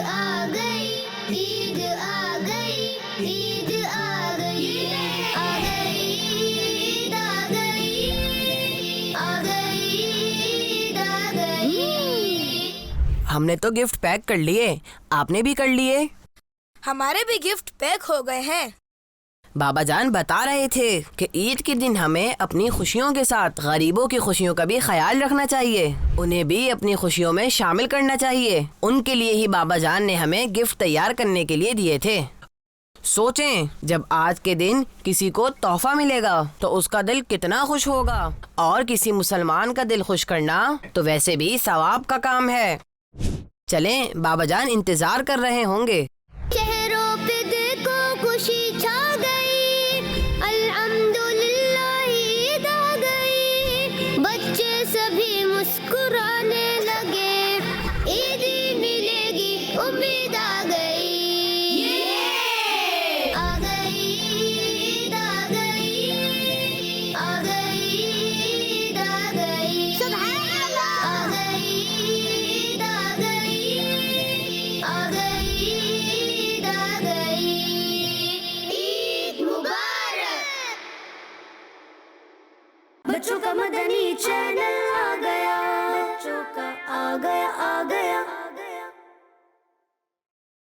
आ गई, ईद आ गई, ईद आ गई, आ गई, ईद आ गई, आ गई, ईद आ गई। हमने तो गिफ्ट पैक कर लिए, आपने भी कर लिए? हमारे भी गिफ्ट पैक हो गए हैं। बाबा जान बता रहे थे कि ईद के दिन हमें अपनी खुशियों के साथ गरीबों की खुशियों का भी ख्याल रखना चाहिए, उन्हें भी अपनी खुशियों में शामिल करना चाहिए। उनके लिए ही बाबा जान ने हमें गिफ्ट तैयार करने के लिए दिए थे। सोचें, जब आज के दिन किसी को तोहफा मिलेगा तो उसका दिल कितना खुश होगा, और किसी मुसलमान का दिल खुश करना तो वैसे भी सवाब का काम है। चलें, बाबा जान इंतजार कर रहे होंगे। चेहरों पे देखो खुशी छा गई, अल्हम्दुलिल्लाह ईद आ गई, बच्चे सभी मुस्कुराने लगे, ईद मिलेगी उम्मीद आ गई, आ गई, ईद आ गई, आ गई, ईद आ गई, सुभान अल्लाह, आ गई, ईद आ गई, आ गई, ईद आ गई, ईद मुबारक। बच्चों का मदनी चैनल आ गया, बच्चों का आ गया, आ गया।